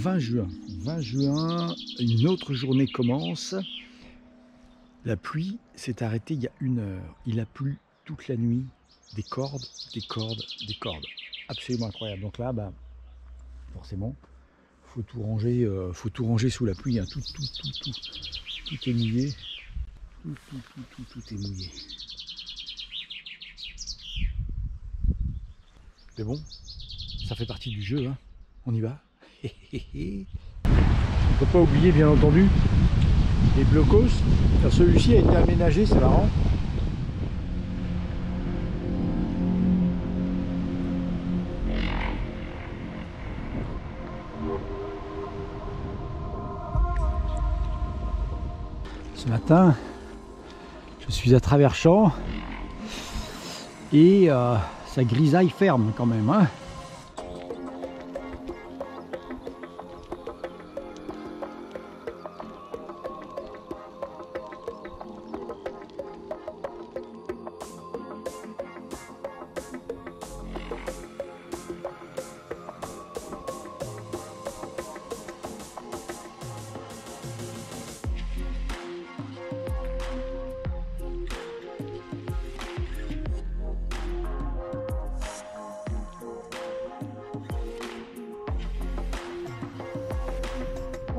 20 juin. 20 juin, une autre journée commence. La pluie s'est arrêtée il y a 1 heure. Il a plu toute la nuit. Des cordes, des cordes, des cordes. Absolument incroyable. Donc là, bah, forcément, faut tout ranger sous la pluie. Hein. Tout est mouillé. Tout est mouillé. Mais bon, ça fait partie du jeu. Hein. On y va. On ne peut pas oublier, bien entendu, les blocos. Celui-ci a été aménagé, c'est marrant. Ce matin, je suis à travers champs et ça grisaille ferme quand même. Hein.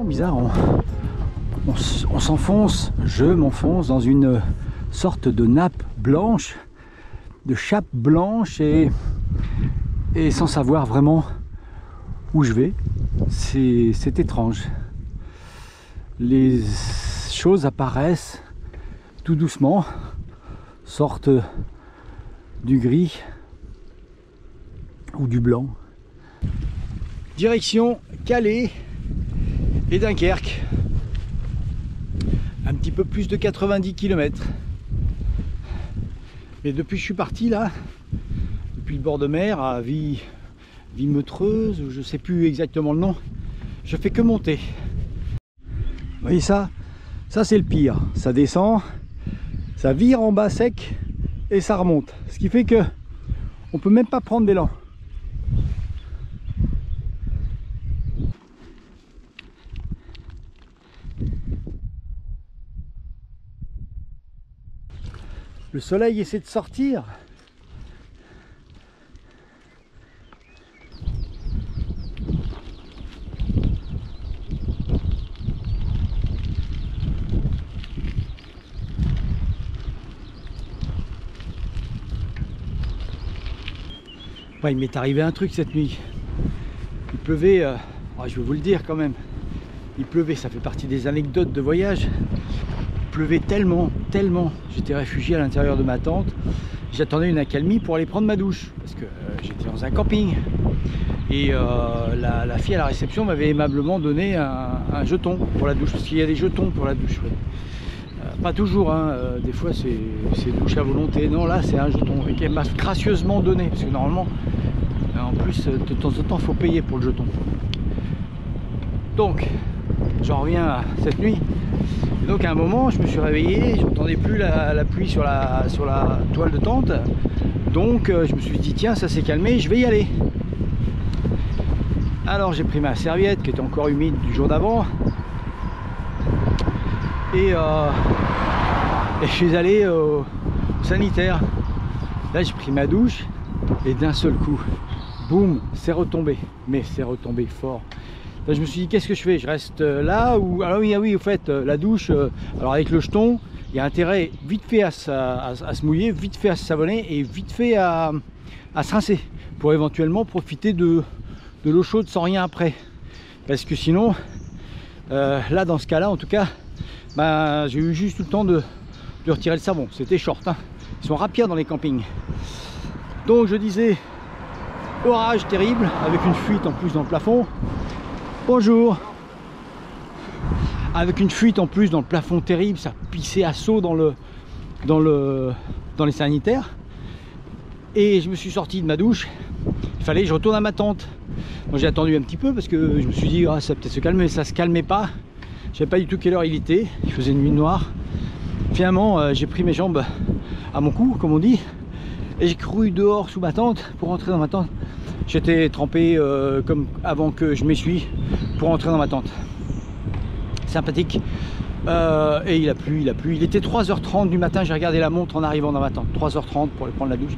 Bizarre, on s'enfonce, je m'enfonce dans une sorte de nappe blanche, de chape blanche et sans savoir vraiment où je vais. C'est étrange. Les choses apparaissent tout doucement, sortent du gris ou du blanc. Direction Calais et Dunkerque, un petit peu plus de 90 km. Mais depuis que je suis parti là, depuis le bord de mer à Vimetreuse, je ne sais plus exactement le nom, je fais que monter. Vous voyez ça c'est le pire. Ça descend, ça vire en bas sec et ça remonte. Ce qui fait que on peut même pas prendre d'élan. Le soleil essaie de sortir. Ouais, il m'est arrivé un truc cette nuit. Il pleuvait, je vais vous le dire quand même. Il pleuvait, ça fait partie des anecdotes de voyage. Il pleuvait tellement, j'étais réfugié à l'intérieur de ma tente. J'attendais une accalmie pour aller prendre ma douche parce que j'étais dans un camping et la fille à la réception m'avait aimablement donné un jeton pour la douche, parce qu'il y a des jetons pour la douche. Ouais. Pas toujours, hein. Des fois c'est douche à volonté. Non, là c'est un jeton et qu'elle m'a gracieusement donné, parce que normalement en plus de temps en temps il faut payer pour le jeton. Donc j'en reviens à cette nuit. Et donc à un moment je me suis réveillé, j'entendais plus la pluie sur la toile de tente, donc je me suis dit tiens, ça s'est calmé, je vais y aller. Alors j'ai pris ma serviette qui était encore humide du jour d'avant et je suis allé au sanitaire. Là j'ai pris ma douche et d'un seul coup, boum, c'est retombé, mais c'est retombé fort. Là, je me suis dit qu'est-ce que je fais, je reste là ou alors oui au fait la douche, alors avec le jeton il y a intérêt vite fait à se mouiller, vite fait à se savonner et vite fait à se rincer pour éventuellement profiter de l'eau chaude sans rien après, parce que sinon là dans ce cas là en tout cas bah, j'ai eu juste tout le temps de retirer le savon, c'était short, hein. Ils sont rapides dans les campings. Donc je disais orage terrible avec une fuite en plus dans le plafond. Bonjour. Avec une fuite en plus dans le plafond terrible, ça pissait à seau dans les sanitaires. Et je me suis sorti de ma douche, il fallait que je retourne à ma tente. Bon, j'ai attendu un petit peu parce que je me suis dit ça va peut-être se calmer, ça se calmait pas. Je savais pas du tout quelle heure il était, il faisait une nuit noire. Finalement j'ai pris mes jambes à mon cou comme on dit et j'ai couru dehors sous ma tente pour rentrer dans ma tente. J'étais trempé comme avant que je m'essuie, pour entrer dans ma tente. Sympathique. Et il a plu, il a plu. Il était 3h30 du matin, j'ai regardé la montre en arrivant dans ma tente. 3h30 pour aller prendre la douche.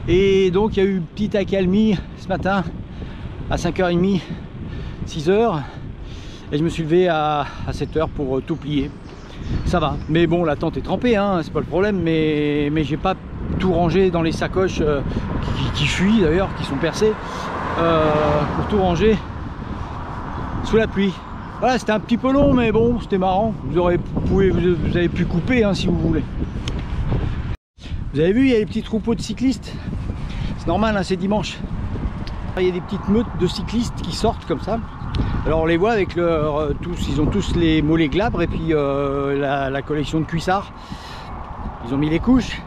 Et donc il y a eu une petite accalmie ce matin à 5h30, 6h. Et je me suis levé à 7h pour tout plier. Ça va. Mais bon, la tente est trempée, hein, c'est pas le problème. Mais j'ai pas tout rangé dans les sacoches qui fuient d'ailleurs, qui sont percées. Pour tout ranger sous la pluie. Voilà, c'était un petit peu long, mais bon, c'était marrant. Vous avez pu couper hein, si vous voulez. Vous avez vu, il y a les petits troupeaux de cyclistes. C'est normal, hein, c'est dimanche. Il y a des petites meutes de cyclistes qui sortent comme ça. Alors on les voit avec ils ont tous les mollets glabres et puis la collection de cuissards. Ils ont mis les couches.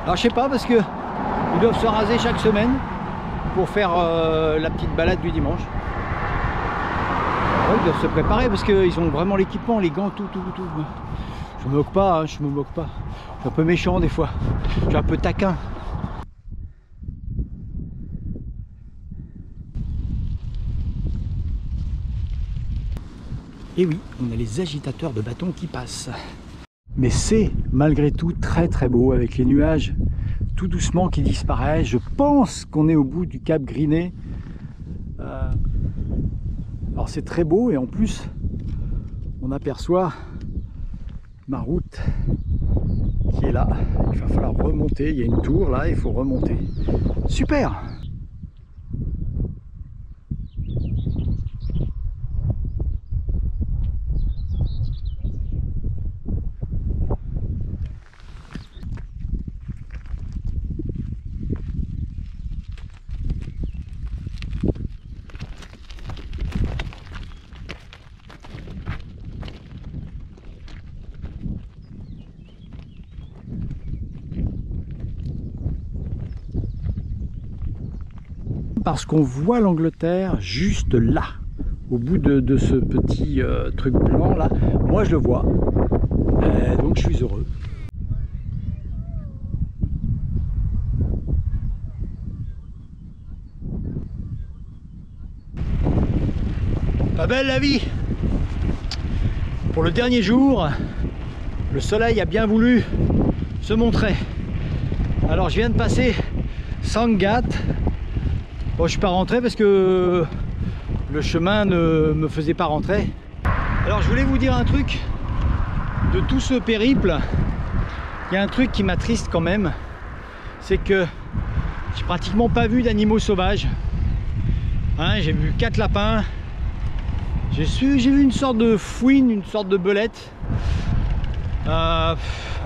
Alors je sais pas, parce que ils doivent se raser chaque semaine pour faire la petite balade du dimanche. Ouais, ils doivent se préparer parce qu'ils ont vraiment l'équipement, les gants, tout. Je me moque pas, hein, je me moque pas. Je suis un peu méchant des fois. Je suis un peu taquin. Et oui, on a les agitateurs de bâtons qui passent. Mais c'est malgré tout très très beau avec les nuages tout doucement qui disparaissent. Je pense qu'on est au bout du cap Griné. Alors c'est très beau et en plus on aperçoit ma route qui est là. Il va falloir remonter, il y a une tour là, il faut remonter. Super! Parce qu'on voit l'Angleterre juste là, au bout de ce petit truc blanc là. Moi je le vois, donc je suis heureux. Pas belle la vie. Pour le dernier jour, le soleil a bien voulu se montrer. Alors je viens de passer Sangatte. Bon, je suis pas rentré parce que le chemin ne me faisait pas rentrer. Alors je voulais vous dire un truc de tout ce périple. Il y a un truc qui m'attriste quand même, c'est que j'ai pratiquement pas vu d'animaux sauvages. Hein, j'ai vu 4 lapins, j'ai vu une sorte de fouine, une sorte de belette, un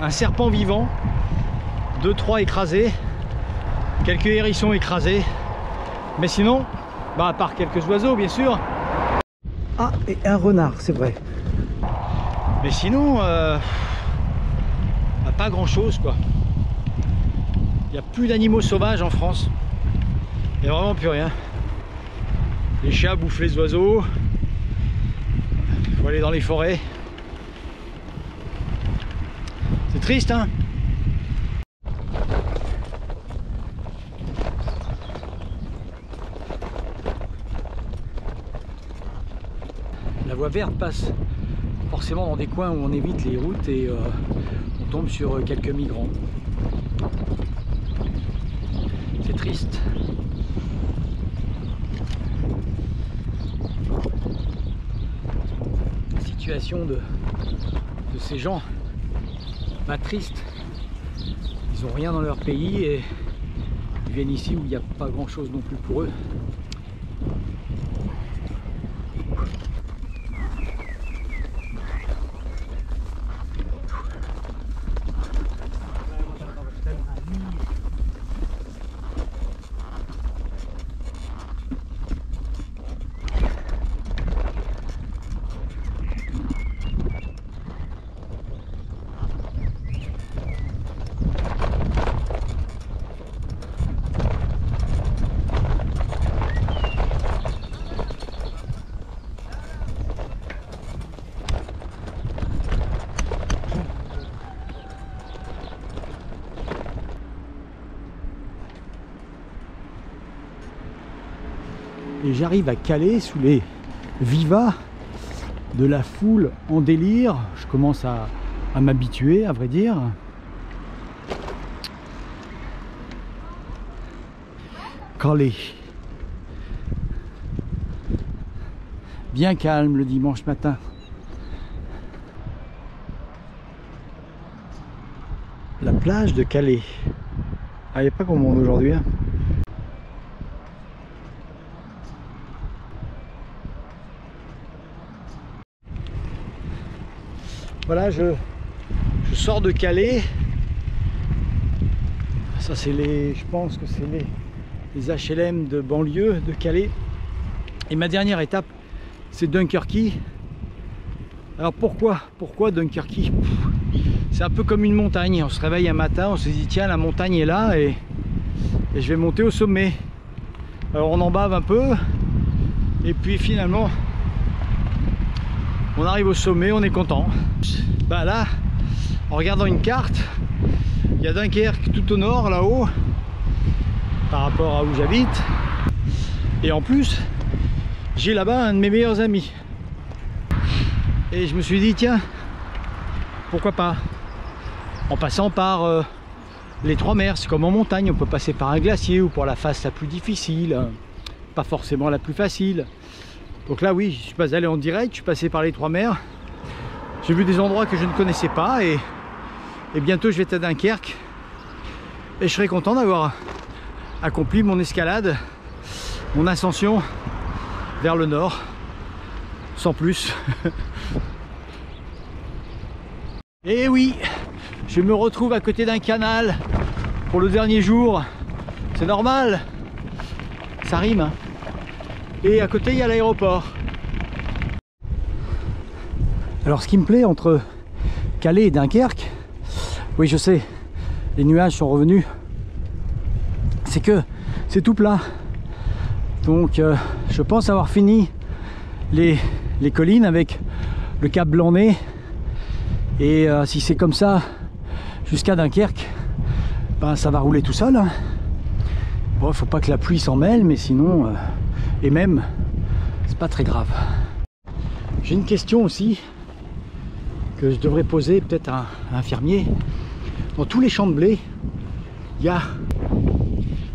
serpent vivant, 2-3 écrasés, quelques hérissons écrasés. Mais sinon, bah à part quelques oiseaux bien sûr. Ah, et un renard, c'est vrai. Mais sinon, bah, pas grand chose quoi. Il n'y a plus d'animaux sauvages en France. Il n'y a vraiment plus rien. Les chats bouffent les oiseaux. Il faut aller dans les forêts. C'est triste hein. La voie verte passe forcément dans des coins où on évite les routes et on tombe sur quelques migrants. C'est triste. La situation de ces gens m'attriste. Ils n'ont rien dans leur pays et ils viennent ici où il n'y a pas grand chose non plus pour eux. Et j'arrive à caler sous les viva, de la foule en délire. Je commence à m'habituer, à vrai dire. Calais. Bien calme le dimanche matin. La plage de Calais. Ah, il n'y a pas grand monde aujourd'hui. Hein. Voilà, je sors de Calais. Ça c'est je pense que c'est les HLM de banlieue de Calais. Et ma dernière étape, c'est Dunkerque. Alors pourquoi Dunkerque? C'est un peu comme une montagne. On se réveille un matin, on se dit tiens, la montagne est là et je vais monter au sommet. Alors on en bave un peu et puis finalement on arrive au sommet, on est content. Bah là, en regardant une carte, il y a Dunkerque tout au nord là-haut par rapport à où j'habite. Et en plus, j'ai là-bas un de mes meilleurs amis. Et je me suis dit tiens, pourquoi pas? En passant par les trois mers, c'est comme en montagne, on peut passer par un glacier ou par la face la plus difficile, pas forcément la plus facile. Donc là oui, je suis pas allé en direct, je suis passé par les trois mers. J'ai vu des endroits que je ne connaissais pas et bientôt je vais être à Dunkerque. Et je serai content d'avoir accompli mon escalade, mon ascension vers le nord, sans plus. Et oui, je me retrouve à côté d'un canal pour le dernier jour. C'est normal, ça rime. Hein. Et à côté il y a l'aéroport. Alors ce qui me plaît entre Calais et Dunkerque, oui je sais, les nuages sont revenus, c'est que c'est tout plat. Donc je pense avoir fini les collines avec le Cap Blanc-Nez. Et si c'est comme ça jusqu'à Dunkerque, ben, ça va rouler tout seul. Hein. Bon, faut pas que la pluie s'en mêle, mais sinon, et même, c'est pas très grave. J'ai une question aussi que je devrais poser peut-être à un fermier. Dans tous les champs de blé, il y a...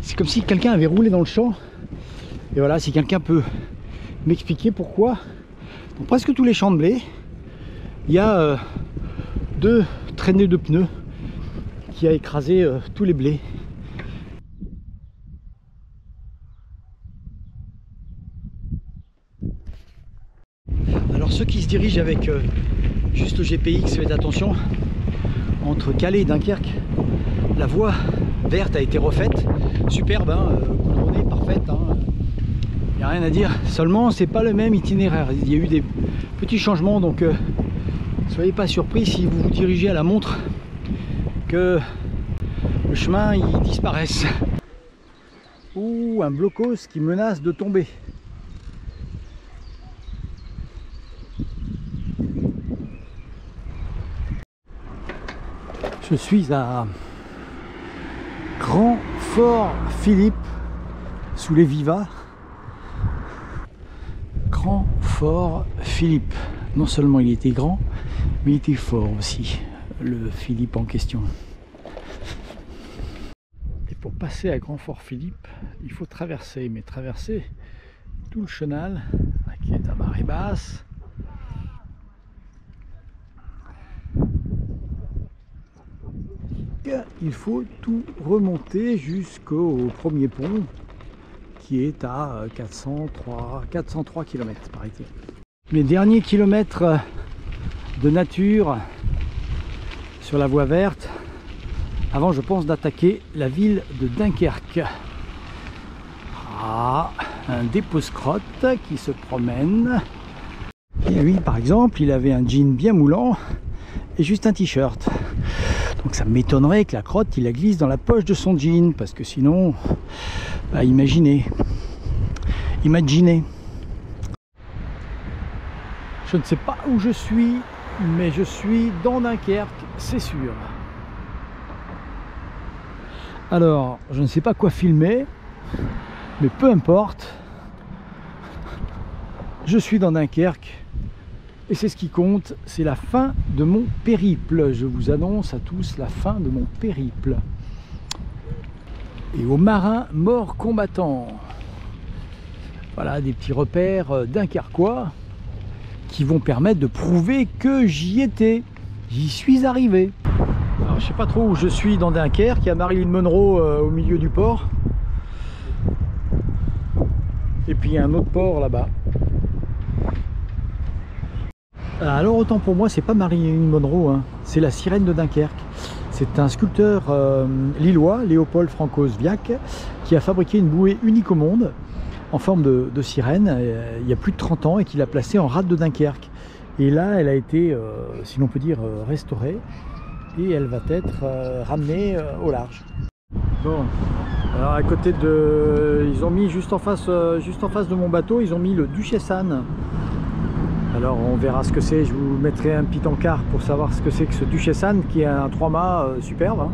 C'est comme si quelqu'un avait roulé dans le champ. Et voilà, si quelqu'un peut m'expliquer pourquoi, dans presque tous les champs de blé, il y a 2 traînées de pneus qui a écrasé tous les blés. Alors ceux qui se dirigent avec juste le GPX, faites attention, entre Calais et Dunkerque, la voie verte a été refaite, superbe, hein, goudronnée, parfaite, hein. Il n'y a rien à dire, seulement c'est pas le même itinéraire, il y a eu des petits changements, donc soyez pas surpris si vous vous dirigez à la montre que le chemin il disparaisse. Ouh, un blocos qui menace de tomber. Je suis à Grand Fort Philippe sous les Vivas. Grand Fort Philippe. Non seulement il était grand, mais il était fort aussi, le Philippe en question. Et pour passer à Grand Fort Philippe, il faut traverser, mais traverser tout le chenal qui est à marée basse. Il faut tout remonter jusqu'au premier pont qui est à 403 km paraît-il. Mes derniers kilomètres de nature sur la voie verte avant, je pense, d'attaquer la ville de Dunkerque. Ah, un dépose-crotte qui se promène. Et lui, par exemple, il avait un jean bien moulant et juste un t-shirt. Donc ça m'étonnerait que la crotte, il la glisse dans la poche de son jean, parce que sinon, bah, imaginez. Je ne sais pas où je suis, mais je suis dans Dunkerque, c'est sûr. Alors, je ne sais pas quoi filmer, mais peu importe. Je suis dans Dunkerque et c'est ce qui compte, c'est la fin de mon périple. Je vous annonce à tous la fin de mon périple. Et aux marins morts combattants. Voilà des petits repères dunkerquois qui vont permettre de prouver que j'y étais. J'y suis arrivé. Alors je sais pas trop où je suis dans Dunkerque, il y a Marilyn Monroe au milieu du port. Et puis il y a un autre port là-bas. Alors autant pour moi, c'est pas Marilyn Monroe, hein. C'est la sirène de Dunkerque. C'est un sculpteur lillois, Léopold Franco-Sviac, qui a fabriqué une bouée unique au monde en forme de sirène il y a plus de 30 ans et qu'il a placée en rade de Dunkerque. Et là, elle a été, si l'on peut dire, restaurée et elle va être ramenée au large. Bon, alors à côté de, ils ont mis juste en face de mon bateau, ils ont mis le Duchesse Anne. Alors on verra ce que c'est, je vous mettrai un petit encart pour savoir ce que c'est que ce Duchesse Anne qui est un 3-mâts superbe. Hein.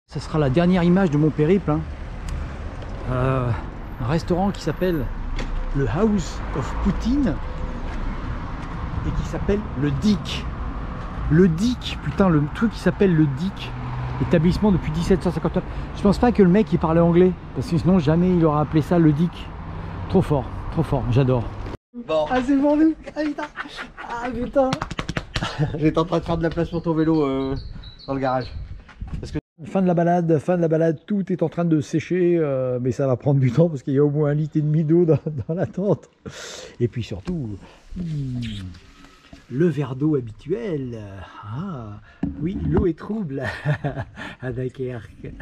Ça sera la dernière image de mon périple. Hein. Un restaurant qui s'appelle le House of Poutine et qui s'appelle le Dick. Le Dick, putain, le truc qui s'appelle le Dick. Établissement depuis 1759. Je pense pas que le mec il parlait anglais, parce que sinon jamais il aurait appelé ça le Dick. Trop fort, j'adore. Bon. Ah c'est vendu. Ah putain. Ah putain. J'étais en train de faire de la place pour ton vélo dans le garage. Parce que... Fin de la balade, tout est en train de sécher, mais ça va prendre du temps parce qu'il y a au moins 1,5 litre d'eau dans la tente. Et puis surtout, le verre d'eau habituel. Ah, oui, l'eau est trouble à Dunkerque.